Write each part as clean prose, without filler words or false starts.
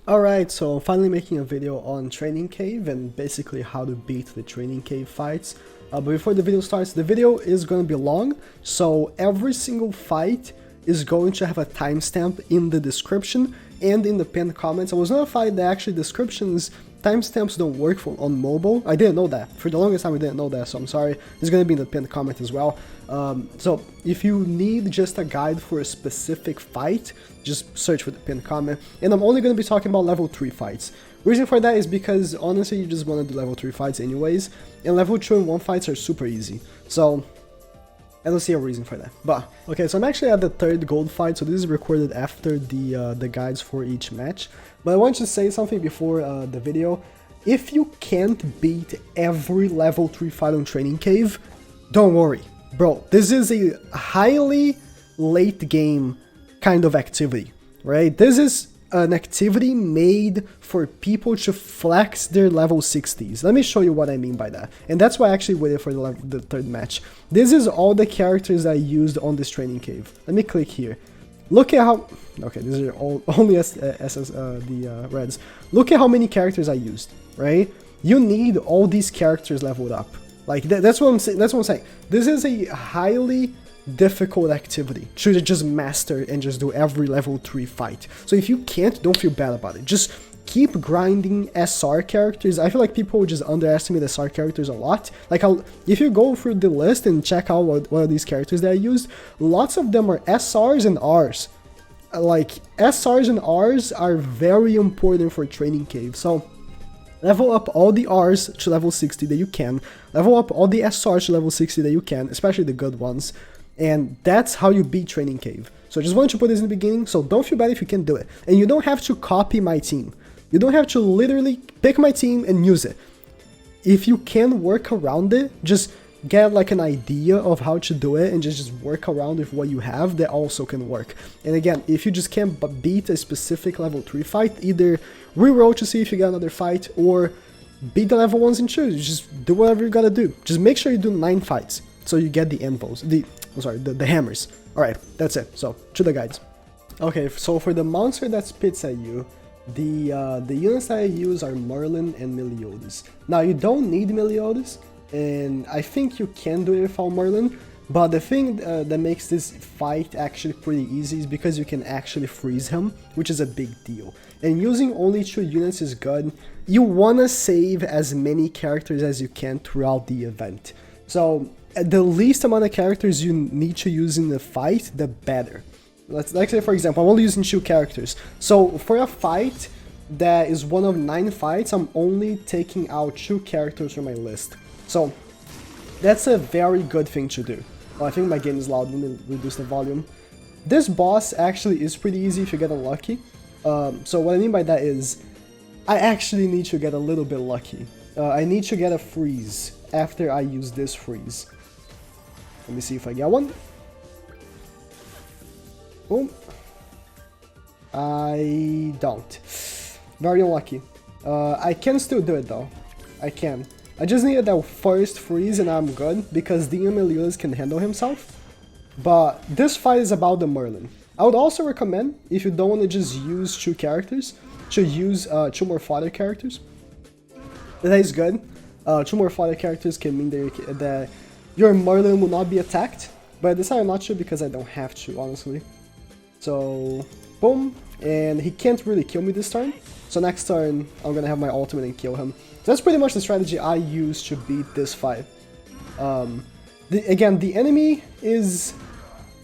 Alright, so I'm finally making a video on Training Cave and basically how to beat the Training Cave fights. But before the video starts, the video is going to be long, so every single fight is going to have a timestamp in the description and in the pinned comments. I was notified that actually descriptions, timestamps don't work on mobile. I didn't know that. For the longest time I didn't know that, so I'm sorry. It's going to be in the pinned comment as well. So if you need just a guide for a specific fight, just search for the pinned comment. And I'm only going to be talking about level 3 fights. Reason for that is because honestly you just want to do level 3 fights anyways, and level 2 and 1 fights are super easy. So I don't see a reason for that. But okay, so I'm actually at the 3rd gold fight, so this is recorded after the guides for each match. But I want to say something before the video. If you can't beat every level 3 fight on Training Cave, don't worry. Bro, this is a highly late game kind of activity, right? This is an activity made for people to flex their level 60s. Let me show you what I mean by that. And that's why I actually waited for the 3rd match. This is all the characters I used on this Training Cave. Let me click here. Look at how... Okay, these are all only the reds. Look at how many characters I used, right? You need all these characters leveled up. Like, that's what I'm saying. That's what I'm saying. This is a highly difficult activity to just master and just do every level 3 fight. So if you can't, don't feel bad about it. Just keep grinding SR characters. I feel like people just underestimate SR characters a lot. Like, if you go through the list and check out what are these characters that I used, lots of them are SRs and Rs. Like, SRs and Rs are very important for Training Cave. So level up all the Rs to level 60 that you can. Level up all the SRs to level 60 that you can, especially the good ones. And that's how you beat Training Cave. So I just wanted to put this in the beginning, so don't feel bad if you can't do it. And you don't have to copy my team. You don't have to literally pick my team and use it. If you can work around it, just get like an idea of how to do it and just work around with what you have, that also can work. And again, if you just can't beat a specific level 3 fight, either reroll to see if you get another fight, or beat the level 1s and choose. Just do whatever you gotta do. Just make sure you do 9 fights, so you get the anvils, the hammers. Alright, that's it. So, to the guides. Okay, so for the monster that spits at you, the units that I use are Merlin and Meliodas. Now, you don't need Meliodas, and I think you can do it without Merlin, but the thing that makes this fight actually pretty easy is because you can actually freeze him, which is a big deal. And using only 2 units is good. You wanna save as many characters as you can throughout the event. So, the least amount of characters you need to use in the fight, the better. Let's say, for example, I'm only using 2 characters. So for a fight that is one of 9 fights, I'm only taking out 2 characters from my list. So that's a very good thing to do. Oh, I think my game is loud. Let me reduce the volume. This boss actually is pretty easy if you get unlucky. So what I mean by that is, I actually need to get a little bit lucky. I need to get a freeze after I use this freeze. Let me see if I get one. Boom. I don't. Very unlucky. I can still do it though. I can. I just needed that first freeze and I'm good, because Demon Meliodas can handle himself. But this fight is about the Merlin. I would also recommend, if you don't want to just use 2 characters, to use 2 more fodder characters. That is good. 2 more fodder characters can mean that your Merlin will not be attacked, but I decided not to because I don't have to, honestly. So, boom, and he can't really kill me this turn, so next turn I'm gonna have my ultimate and kill him. So that's pretty much the strategy I use to beat this fight. Again, the enemy he's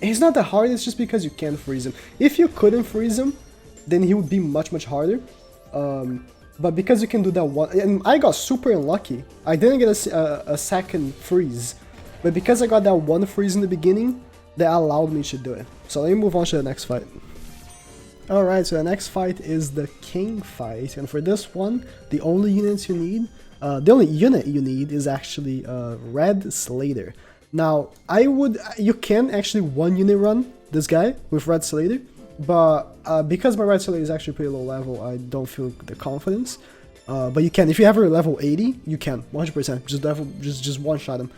not that hard, it's just because you can't freeze him. If you couldn't freeze him, then he would be much harder. But because you can do that one, and I got super unlucky, I didn't get a second freeze. But because I got that one freeze in the beginning, that allowed me to do it. So let me move on to the next fight. Alright, so the next fight is the King fight, and for this one, the only units you need, the only unit you need is actually Red Slader. Now, you can actually 1 unit run this guy with Red Slader, but because my Red Slader is actually pretty low level, I don't feel the confidence. But you can, if you have her level 80, you can, 100%, just one-shot him.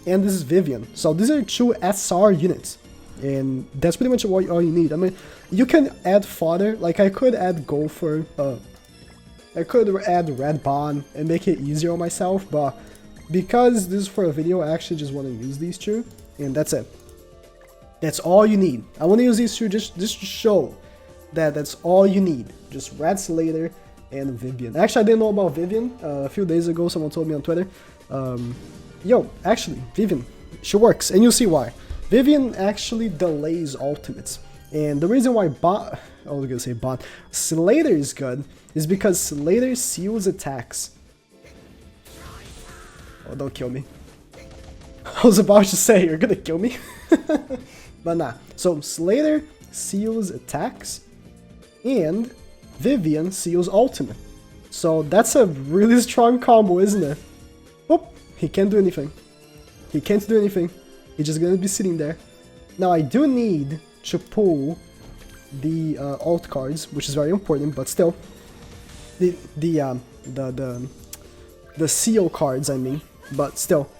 And this is Vivian. So these are 2 SR units. And that's pretty much all you need. I mean, you can add fodder, like I could add Gopher, I could add Red Bond and make it easier on myself, but because this is for a video, I actually just want to use these two, and that's it. That's all you need. I want to use these two just to show that that's all you need. Just Red Slader and Vivian. Actually, I didn't know about Vivian. A few days ago, someone told me on Twitter. Yo, actually, Vivian, she works, and you'll see why. Vivian actually delays ultimates. And the reason why I was gonna say Slader is good is because Slader seals attacks. Oh, don't kill me. I was about to say, you're gonna kill me. But nah. So Slader seals attacks, and Vivian seals ultimate. So that's a really strong combo, isn't it? Oh, he can't do anything. He can't do anything. He's just gonna be sitting there. Now I do need to pull the alt cards, which is very important, but still, the seal cards, I mean, but still,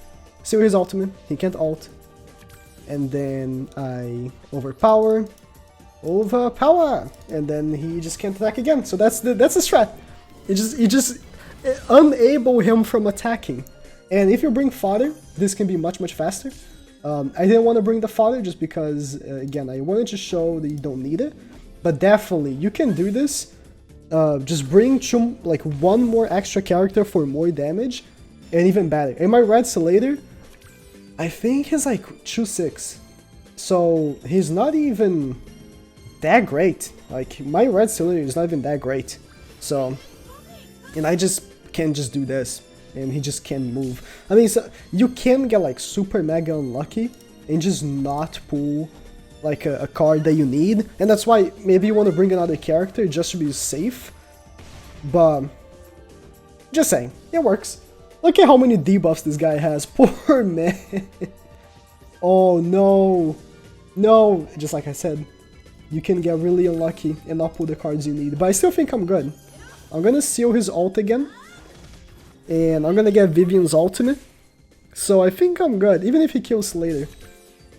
seal his ultimate. He can't ult, and then I overpower, and then he just can't attack again. So that's the strat. It just unable him from attacking. And if you bring fodder, this can be much faster. I didn't want to bring the fodder just because, again, I wanted to show that you don't need it. But definitely, you can do this. Just bring like one more extra character for more damage, and even better. And my Red Slader, I think he's like 2-6. So he's not even that great. Like, my Red Slader is not even that great. So, and I just can't just do this. And he just can't move. I mean, so you can get like super mega unlucky and just not pull like a card that you need, and that's why maybe you want to bring another character just to be safe. But just saying, it works. Look at how many debuffs this guy has. Poor man. Oh no, no! Just like I said, you can get really unlucky and not pull the cards you need. But I still think I'm good. I'm gonna seal his ult again. And I'm gonna get Vivian's ultimate, so I think I'm good, even if he kills Slader.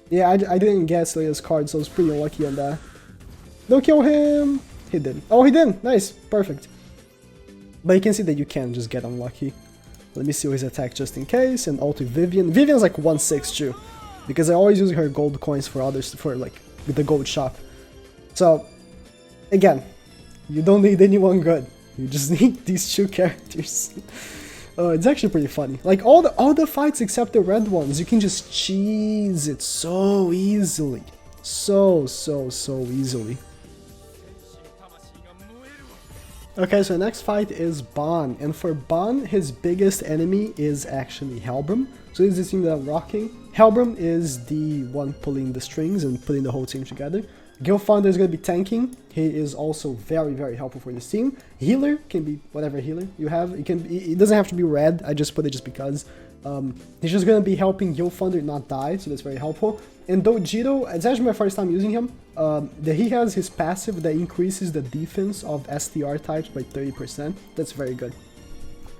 Yeah, I didn't get Slader's card, so I was pretty unlucky on that. Don't kill him! He did. Oh, he did! Nice, perfect. But you can see that you can just get unlucky. Let me seal his attack just in case, and ult with Vivian. Vivian's like 1/6 too, because I always use her gold coins for others, for like, with the gold shop. So, again, you don't need anyone good. You just need these two characters. It's actually pretty funny. Like all the fights except the red ones, you can just cheese it so easily. So easily. Okay, so the next fight is Ban, and for Ban, his biggest enemy is actually Hellbram. So this is the team that I'm rocking. Hellbram is the one pulling the strings and putting the whole team together. Gilthunder is going to be tanking. He is also very helpful for this team. Healer can be whatever healer you have. It doesn't have to be red. I just put it just because. He's just going to be helping Gilthunder not die, so that's very helpful. And Dojito, it's actually my first time using him. He has his passive that increases the defense of STR types by 30%. That's very good.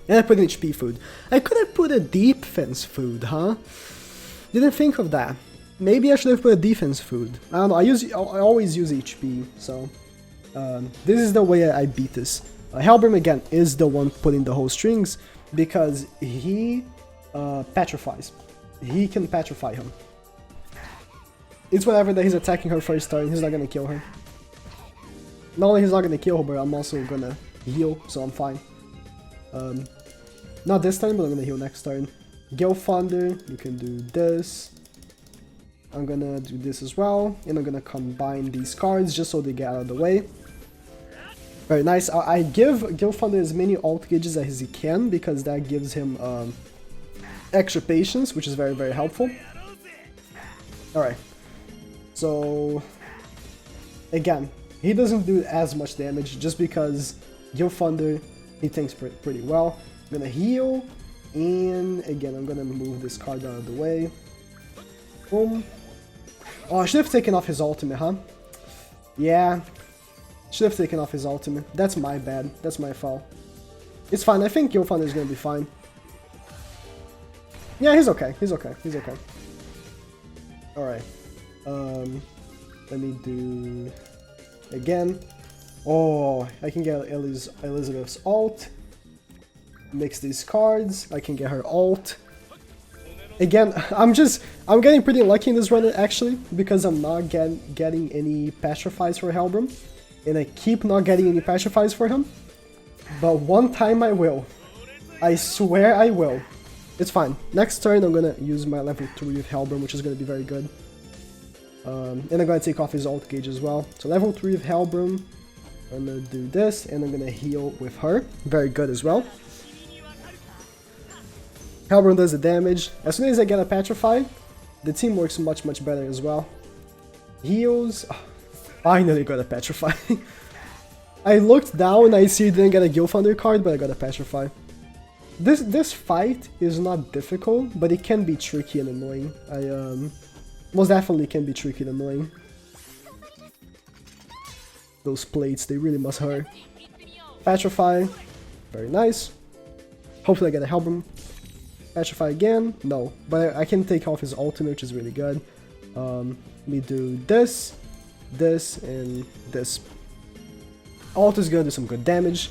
And I put an HP food. I could have put a defense food, huh? Didn't think of that. Maybe I should have put a defense food. I don't know, I always use HP, so this is the way I beat this. Hellbram again is the one putting the whole strings because he petrifies. He can petrify him. It's whatever that he's attacking her first turn, he's not gonna kill her. Not only he's not gonna kill her, but I'm also gonna heal, so I'm fine. Not this turn, but I'm gonna heal next turn. Gilthunder, you can do this. I'm gonna do this as well, and I'm gonna combine these cards just so they get out of the way. Very nice. I give Gilthunder as many alt gauges as he can because that gives him extra patience, which is very helpful. Alright. So, again, he doesn't do as much damage just because Gilthunder, he tanks pretty well. I'm gonna heal, and again, I'm gonna move this card out of the way. Boom. Oh, I should have taken off his ultimate, huh? Yeah. Should have taken off his ultimate. That's my bad. That's my fault. It's fine. I think Gilthunder is gonna be fine. Yeah, he's okay. He's okay. He's okay. Alright. Let me do again. Oh, I can get Elizabeth's ult. Mix these cards. I can get her ult. Again, I'm getting pretty lucky in this run actually, because I'm not getting any petrifies for Hellbram, and I keep not getting any petrifies for him. But one time I will. I swear I will. It's fine. Next turn I'm gonna use my level 3 with Hellbram, which is gonna be very good. And I'm gonna take off his ult gauge as well. So level 3 with Hellbram. I'm gonna do this, and I'm gonna heal with her. Very good as well. Hellbram does the damage. As soon as I get a Petrify, the team works much better as well. Heals. Oh, finally got a Petrify. I looked down and I see I didn't get a Gilthunder card, but I got a Petrify. This fight is not difficult, but it can be tricky and annoying. Most definitely can be tricky and annoying. Those plates, they really must hurt. Petrify. Very nice. Hopefully I get a Hellbram. Petrify again? No. But I can take off his ultimate, which is really good. Let me do this, this, and this. Ult is gonna do some good damage.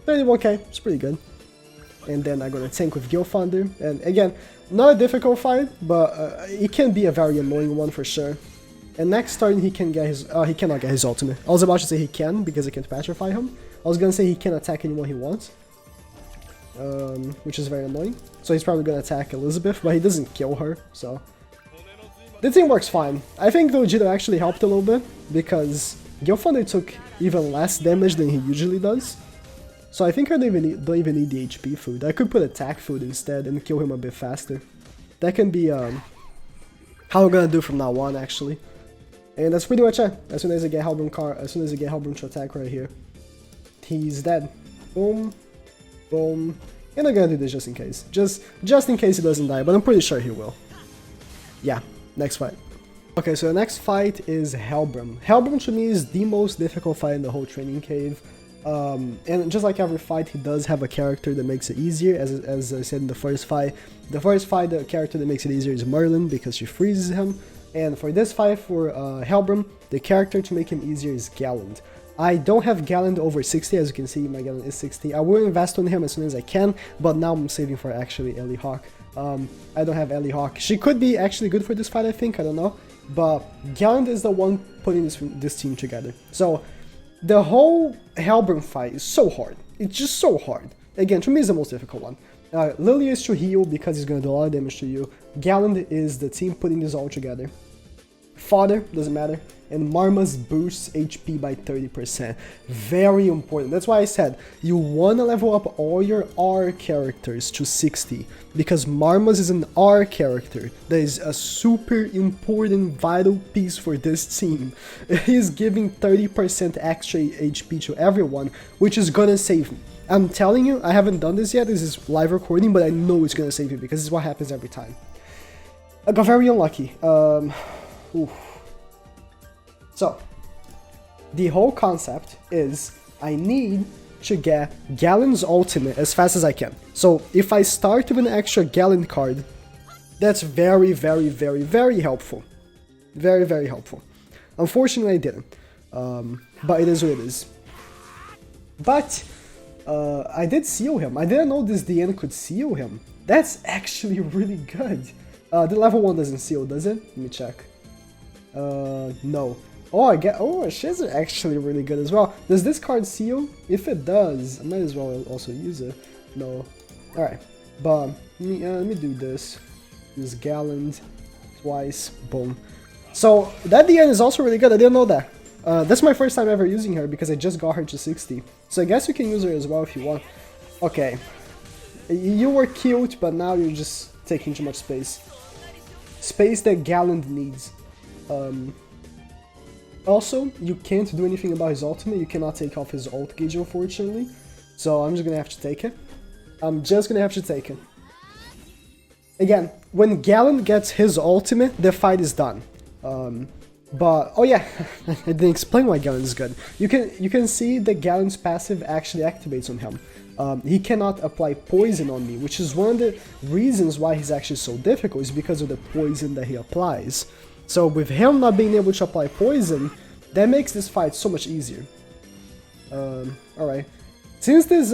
31k, it's pretty good. And then I'm gonna tank with Gilthunder. And again, not a difficult fight, but it can be a very annoying one for sure. And next turn he can get his, he cannot get his ultimate. I was about to say he can, because I can't petrify him. I was gonna say he can attack anyone he wants. Which is very annoying. So he's probably gonna attack Elizabeth, but he doesn't kill her, so... The thing works fine. I think Vegeta actually helped a little bit, because Gilthunder took even less damage than he usually does. So I think I don't even need the HP food. I could put attack food instead and kill him a bit faster. That can be how I'm gonna do from now on, actually. And that's pretty much it. As soon as I get Hellbram to attack right here, he's dead. Boom. Boom. And I'm gonna do this just in case. Just in case he doesn't die, but I'm pretty sure he will. Yeah, next fight. Okay, so the next fight is Hellbram. Hellbram to me is the most difficult fight in the whole training cave. And just like every fight, he does have a character that makes it easier, as I said in the first fight. The first fight, the character that makes it easier is Merlin, because she freezes him. And for this fight, for Hellbram, the character to make him easier is Galland. I don't have Galland over 60, as you can see, my Galland is 60. I will invest on him as soon as I can, but now I'm saving for actually Ellie Hawk. I don't have Ellie Hawk. She could be actually good for this fight, I think, I don't know. But Galland is the one putting this team together. So, the whole Hellbram fight is so hard. It's just so hard. Again, to me, it's the most difficult one. Lilia is to heal because he's going to do a lot of damage to you. Galland is the team putting this all together. Fodder, doesn't matter. And Marmas boosts HP by 30%. Very important. That's why I said you want to level up all your R characters to 60. Because Marmas is an R character that is a super important vital piece for this team. He's giving 30% extra HP to everyone, which is gonna save me. I'm telling you, I haven't done this yet. This is live recording, but I know it's gonna save you because this is what happens every time. I got very unlucky. So, the whole concept is I need to get Galland's ultimate as fast as I can. So, if I start with an extra Galland card, that's very helpful. Very helpful. Unfortunately, I didn't. But it is what it is. But, I did seal him. I didn't know this DN could seal him. That's actually really good. The level 1 doesn't seal, does it? Let me check. No. Oh, she's actually really good as well. Does this card seal? If it does, I might as well also use it. No. Alright. But, let me do this. Use Galland twice. Boom. So, that DN is also really good. I didn't know that. That's my first time ever using her because I just got her to 60. So I guess you can use her as well if you want. Okay. You were cute, but now you're just taking too much space. Space that Galland needs. Also, you can't do anything about his ultimate. You cannot take off his ult gauge, unfortunately. So I'm just gonna have to take it. I'm just gonna have to take it. Again, when Galland gets his ultimate, the fight is done. But, oh yeah, I didn't explain why Galland is good. You can see that Galland's passive actually activates on him. He cannot apply poison on me, which is one of the reasons why he's actually so difficult, is because of the poison that he applies. So with him not being able to apply poison, that makes this fight so much easier. Alright. Since this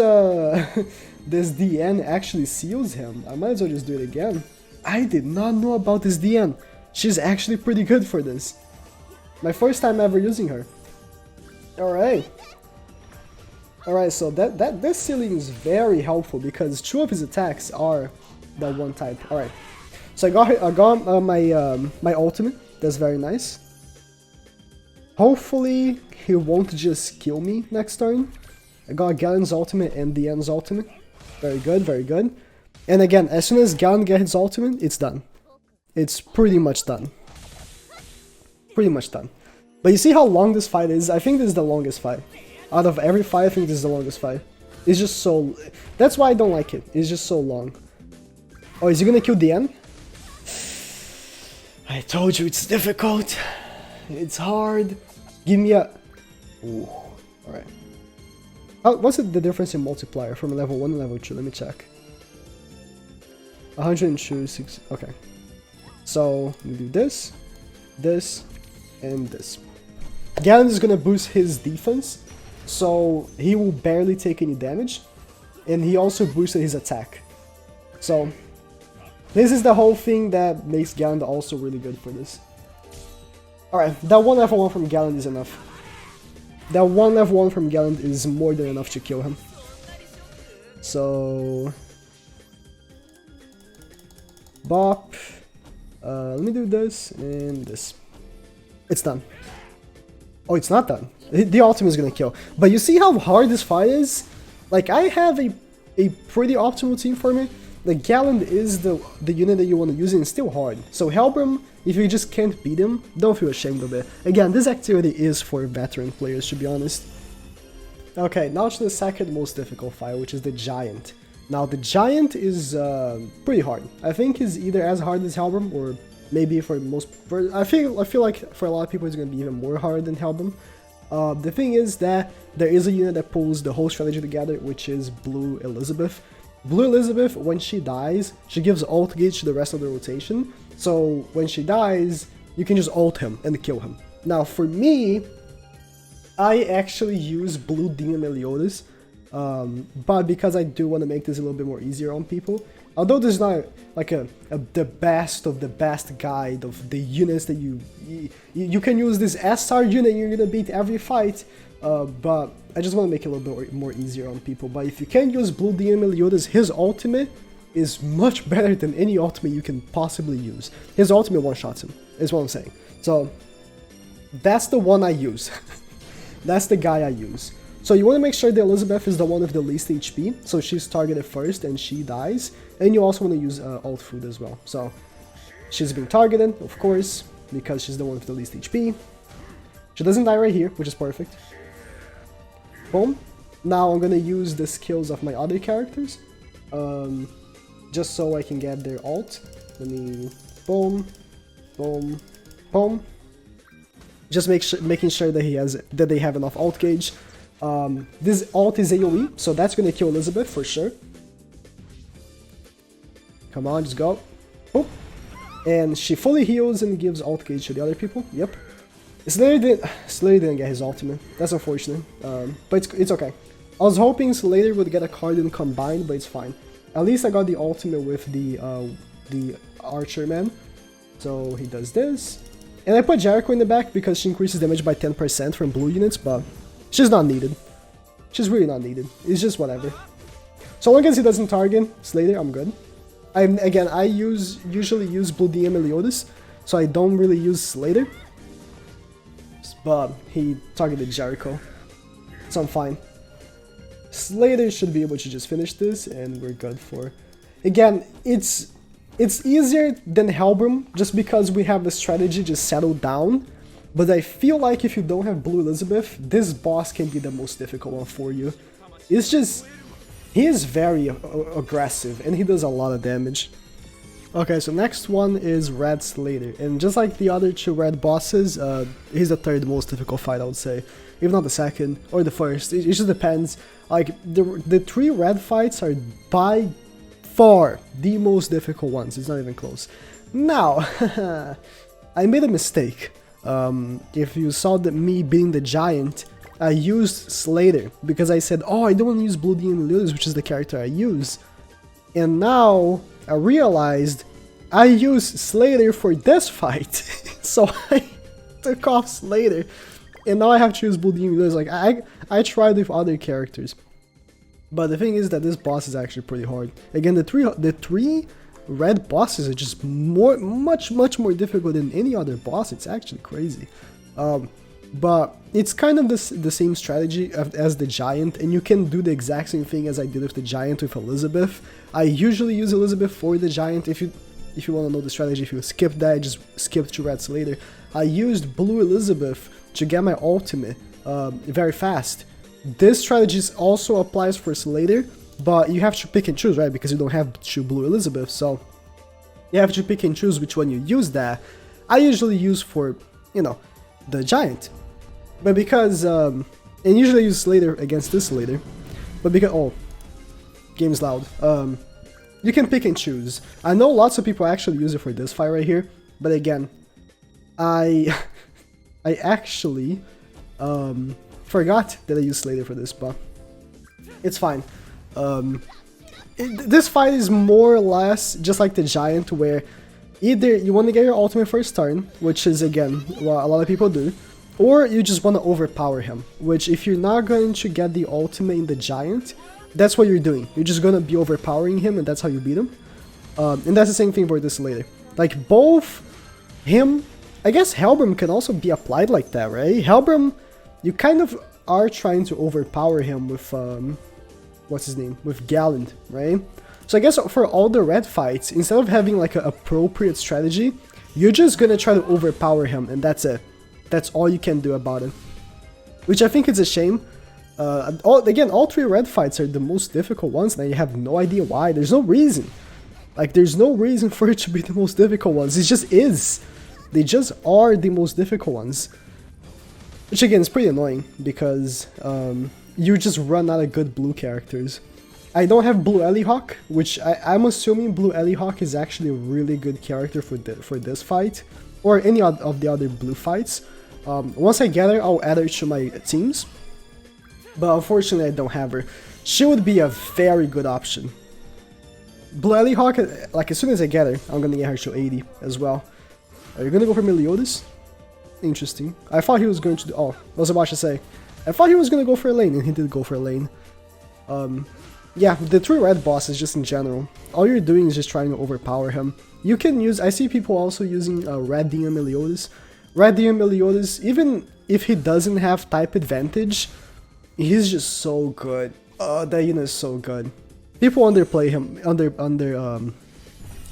this DN actually seals him, I might as well just do it again. I did not know about this DN. She's actually pretty good for this. My first time ever using her. Alright. Alright, so this sealing is very helpful because 2 of his attacks are that one type. Alright. So I got my ultimate. That's very nice. Hopefully he won't just kill me next turn. I got Galen's ultimate and DN's ultimate. Very good, very good. And again, as soon as Galen gets his ultimate, it's done. It's pretty much done. Pretty much done. But you see how long this fight is? I think this is the longest fight. Out of every fight, I think this is the longest fight. It's just so... That's why I don't like it. It's just so long. Oh, is he gonna kill DN? I told you it's difficult. It's hard. Give me a... Ooh. Alright. What's the difference in multiplier from level 1 to level 2? Let me check. 102, 6... Okay. So, we do this, this, and this. Galen is gonna boost his defense, so he will barely take any damage. And he also boosted his attack. So, this is the whole thing that makes Galen also really good for this. Alright, that one level 1 from Galen is enough. That one level 1 from Galen is more than enough to kill him. So... Bop. Let me do this and this. It's done. Oh, it's not done. The ultimate is gonna kill. But you see how hard this fight is? Like, I have a pretty optimal team for me. Like, Galen is the unit that you want to use and it's still hard. So Hellbram, if you just can't beat him, don't feel ashamed of it. Again, this activity is for veteran players, to be honest. Okay, now to the second most difficult fight, which is the Giant. Now, the Giant is pretty hard. I think he's either as hard as Hellbram, or maybe for most... I feel like for a lot of people it's going to be even more hard than Hellbram. The thing is that there is a unit that pulls the whole strategy together, which is Blue Elizabeth. Blue Elizabeth, when she dies, she gives ult gauge to the rest of the rotation. So when she dies, you can just ult him and kill him. Now, for me, I actually use Blue Demon Meliodas. But because I do want to make this a little bit more easier on people, although there's not like the best of the best guide of the units that you can use this SR unit and you're gonna beat every fight, but I just want to make it a little bit more easier on people. But if you can use Blue Demon Meliodas, his ultimate is much better than any ultimate you can possibly use. His ultimate one-shots him, is what I'm saying. So that's the one I use. That's the guy I use. So you want to make sure that Elizabeth is the one with the least HP, so she's targeted first and she dies. And you also want to use ult food as well. So she's being targeted, of course, because she's the one with the least HP. She doesn't die right here, which is perfect. Boom. Now I'm going to use the skills of my other characters, just so I can get their ult. Let me... Boom, boom, boom. Just making sure that they have enough ult gauge. This ult is AoE, so that's gonna kill Elizabeth for sure. Come on, just go. Boop. And she fully heals and gives ult gauge to the other people. Yep. Slader didn't get his ultimate. That's unfortunate. But it's okay. I was hoping Slader would get a card and combine, but it's fine. At least I got the ultimate with the Archer man. So he does this. And I put Jericho in the back because she increases damage by 10% from blue units, but she's not needed. She's really not needed. It's just whatever. So long as he doesn't target Slader, I'm good. I usually use Blue DM Meliodas, so I don't really use Slader. But he targeted Jericho, so I'm fine. Slader should be able to just finish this, and we're good for... Again, it's easier than Hellbram, just because we have the strategy just settled down. But I feel like if you don't have Blue Elizabeth, this boss can be the most difficult one for you. It's just... he is very aggressive, and he does a lot of damage. Okay, so next one is Red Slader, and just like the other two red bosses, he's the third most difficult fight, I would say. If not the second, or the first, it just depends. Like, the three red fights are by far the most difficult ones, it's not even close. Now, I made a mistake. If you saw me beating the giant, I used Slader because I said, oh, I don't want to use Blue Demon Meliodas, which is the character I use. And now I realized I used Slader for this fight. So I took off Slader. And now I have to use Blue Demon Meliodas. Like, I tried with other characters. But the thing is that this boss is actually pretty hard. Again, the three red bosses are just much more difficult than any other boss. It's actually crazy. But it's kind of the same strategy as the giant, and you can do the exact same thing as I did with the giant with Elizabeth. I usually use Elizabeth for the giant. If you want to know the strategy, if you skip that, just skip to Red Slader. I used Blue Elizabeth to get my ultimate very fast. This strategy also applies for Slader, but you have to pick and choose, right? Because you don't have to Blue Elizabeth, so you have to pick and choose which one you use that. I usually use for, you know, the giant. But because, and usually I use Slader against this Slader, but because, oh, game's loud. You can pick and choose. I know lots of people actually use it for this fight right here, but again, I actually, forgot that I used Slader for this, but it's fine. This fight is more or less just like the giant, where either you want to get your ultimate first turn, which is again what a lot of people do, or you just want to overpower him, which if you're not going to get the ultimate in the giant, that's what you're doing. You're just going to be overpowering him, and that's how you beat him. And that's the same thing for this Slader. Like, both him, I guess Hellbram can also be applied like that, right? Hellbram, you kind of are trying to overpower him with, what's his name? With Gallant, right? So I guess for all the red fights, instead of having like an appropriate strategy, you're just gonna try to overpower him, and that's it. That's all you can do about it. Which I think is a shame. Again, all three red fights are the most difficult ones, and I have no idea why. There's no reason. Like, there's no reason for it to be the most difficult ones. It just is. They just are the most difficult ones. Which again is pretty annoying, because you just run out of good blue characters. I don't have Blue Ellihawk, which I'm assuming Blue Ellihawk is actually a really good character for this fight, or any of the other blue fights. Once I get her, I'll add her to my teams, but unfortunately I don't have her. She would be a very good option. Blue Ellihawk, like, as soon as I get her, I'm gonna get her to 80 as well. Are you gonna go for Meliodas? Interesting. I thought he was going to do, oh, I was about to say, I thought he was gonna go for a lane, and he did go for a lane. Yeah, the three red bosses just in general, all you're doing is just trying to overpower him. You can use, I see people also using Red Demon Meliodas. Red Demon Meliodas, even if he doesn't have type advantage, he's just so good. Oh, that unit is so good. People underplay him,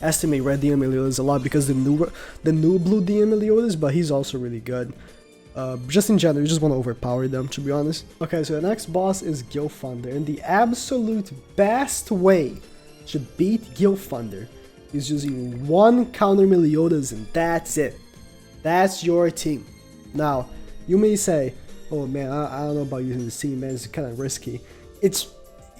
estimate Red Demon Meliodas a lot because the new Blue Demon Meliodas, but he's also really good. Just in general, you just want to overpower them, to be honest. Okay, so the next boss is Gilthunder, and the absolute best way to beat Gilthunder is using one counter Meliodas, and that's it. That's your team. Now, you may say, oh man, I don't know about using this team, man, it's kind of risky. It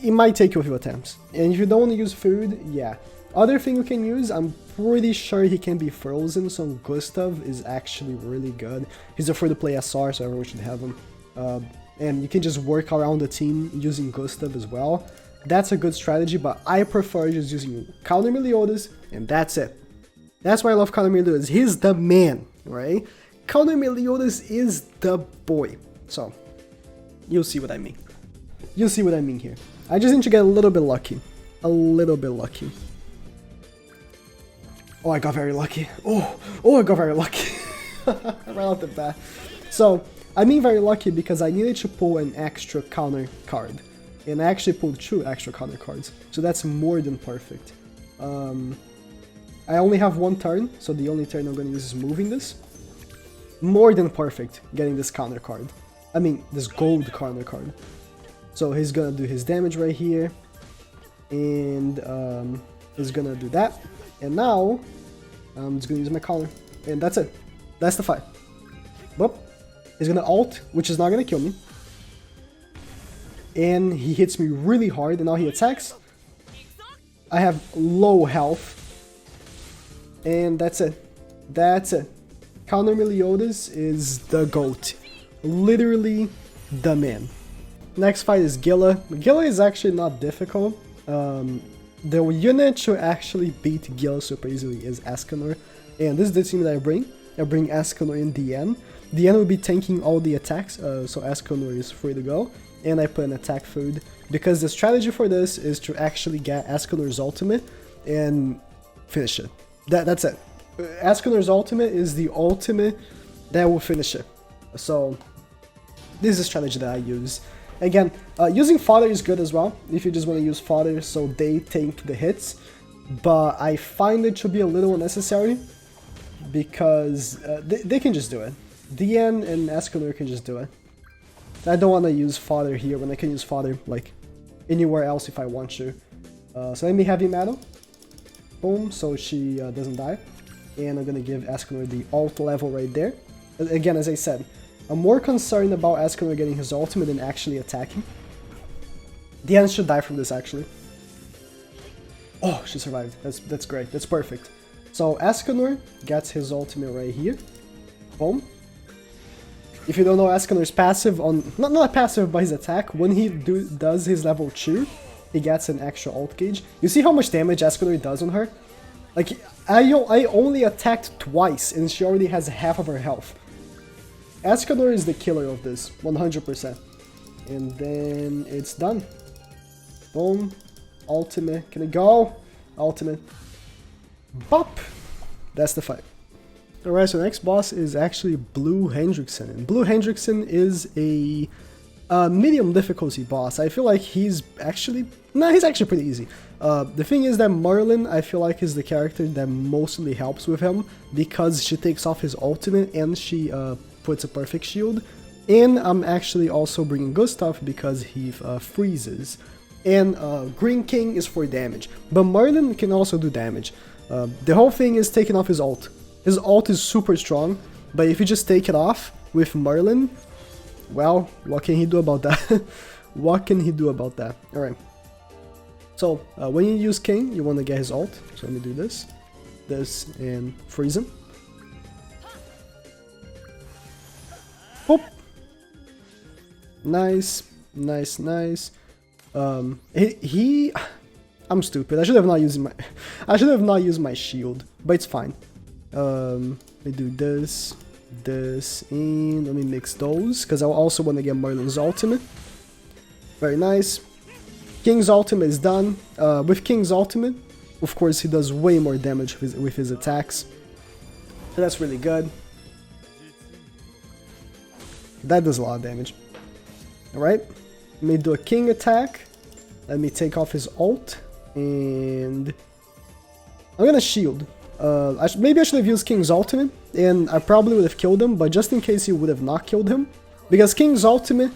might take you a few attempts, and if you don't want to use food, yeah. Other thing you can use, I'm pretty sure he can be frozen, so Gustav is actually really good. He's a free-to-play SR, so everyone should have him. And you can just work around the team using Gustav as well. That's a good strategy, but I prefer just using counter Meliodas, and that's it. That's why I love counter Meliodas. He's the man, right? Counter Meliodas is the boy. So, you'll see what I mean. You'll see what I mean here. I just need to get a little bit lucky. A little bit lucky. Oh, I got very lucky. Oh, I got very lucky. Right off the bat. So, I mean very lucky because I needed to pull an extra counter card. And I actually pulled 2 extra counter cards. So that's more than perfect. I only have 1 turn, so the only turn I'm going to use is moving this. More than perfect getting this counter card. I mean, this gold counter card. So he's going to do his damage right here. And he's going to do that. And now, I'm just going to use my counter. And that's it. That's the fight. Boop. He's going to ult, which is not going to kill me. And he hits me really hard, and now he attacks. I have low health. And that's it. That's it. Counter Meliodas is the GOAT. Literally the man. Next fight is Guila. Guila is actually not difficult. The unit to actually beat Guila super easily is Escanor. And this is the team that I bring. I bring Escanor in DN. DN will be tanking all the attacks, so Escanor is free to go. And I put an attack food, because the strategy for this is to actually get Escanor's ultimate and finish it. That's it. Escanor's ultimate is the ultimate that will finish it. So this is a strategy that I use. Again, using fodder is good as well, if you just want to use fodder so they tank the hits. But I find it to be a little unnecessary, because they can just do it. DN and Escanor can just do it. I don't want to use fodder here when I can use fodder like anywhere else if I want to. So let me heavy metal. Boom, so she doesn't die. And I'm gonna give Escanor the ult level right there. Again, as I said, I'm more concerned about Escanor getting his ultimate than actually attacking. DN should die from this actually. Oh, she survived. That's great. That's perfect. So Escanor gets his ultimate right here. Boom. If you don't know, Escanor's passive on... Not passive, but his attack, when he does his level 2, he gets an extra ult gauge. You see how much damage Escanor does on her? Like, I only attacked twice, and she already has half of her health. Escanor is the killer of this, 100%. And then it's done. Boom. Ultimate. Can it go? Ultimate. Bop! That's the fight. Alright, so the next boss is actually Blue Hendrickson. And Blue Hendrickson is a medium difficulty boss. I feel like he's actually... Nah, he's actually pretty easy. The thing is that Merlin, I feel like, is the character that mostly helps with him, because she takes off his ultimate and she puts a perfect shield. And I'm actually also bringing Gustav because he freezes. And Green King is for damage. But Merlin can also do damage. The whole thing is taking off his ult. His ult is super strong, but if you just take it off with Merlin, well, what can he do about that? What can he do about that? Alright. So, when you use Cain, you want to get his ult. So let me do this, and freeze him. Boop! Nice, nice, nice. I'm stupid. I should have not used my shield, but it's fine. Let me do this, and let me mix those, because I also want to get Merlin's ultimate. Very nice. King's ultimate is done. With King's ultimate, of course, he does way more damage with his attacks. So that's really good. That does a lot of damage. Alright. Let me do a King attack. Let me take off his ult. And I'm gonna shield. Maybe I should have used King's ultimate, and I probably would have killed him, but just in case he would have not killed him, because King's ultimate,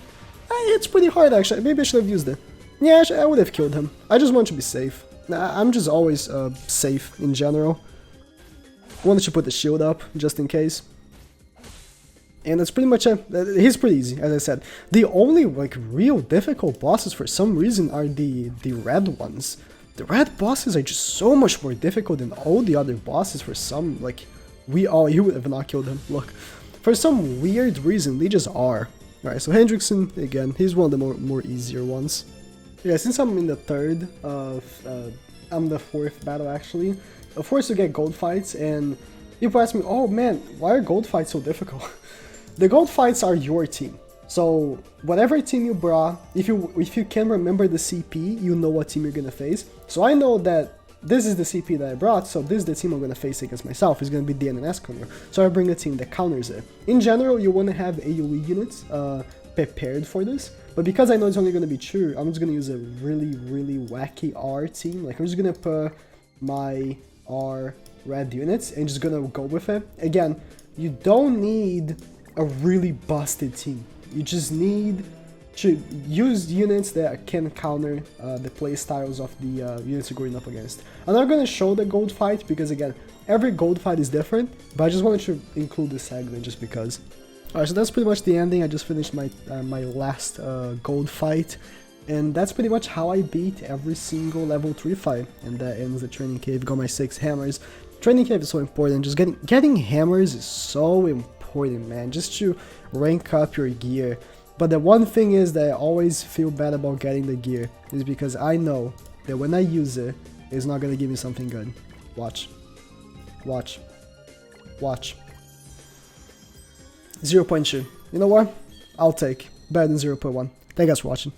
it's pretty hard actually. Maybe I should have used it. Yeah, I would have killed him. I just want to be safe. I'm just always safe in general. I wanted to put the shield up just in case. And that's pretty much it. He's pretty easy, as I said. The only like real difficult bosses for some reason are the red ones. The red bosses are just so much more difficult than all the other bosses for some, like, you would have not killed him, look. For some weird reason, they just are. Alright, so Hendrickson, again, he's one of the more easier ones. Yeah, since I'm in the third, I'm the fourth battle actually, of course you get gold fights, and people ask me, oh man, why are gold fights so difficult? The gold fights are your team. So whatever team you brought, if you can remember the CP, you know what team you're gonna face. So I know that this is the CP that I brought, so this is the team I'm gonna face against myself. It's gonna be DN and Escanor. So I bring a team that counters it. In general, you wanna have AoE units prepared for this, but because I know it's only gonna be true, I'm just gonna use a really wacky R team. Like I'm just gonna put my R red units and just gonna go with it. Again, you don't need a really busted team. You just need to use units that can counter the playstyles of the units you're going up against. I'm not going to show the gold fight because, again, every gold fight is different, but I just wanted to include this segment just because. Alright, so that's pretty much the ending. I just finished my my last gold fight, and that's pretty much how I beat every single level 3 fight, and that ends the training cave. Got my 6 hammers. Training cave is so important. Just getting hammers is so important, man. Just to rank up your gear. But the one thing is that I always feel bad about getting the gear is because I know that when I use it, it's not gonna give me something good. Watch. Watch. Watch. 0.2. You know what? I'll take. Better than 0.1. Thank you guys for watching.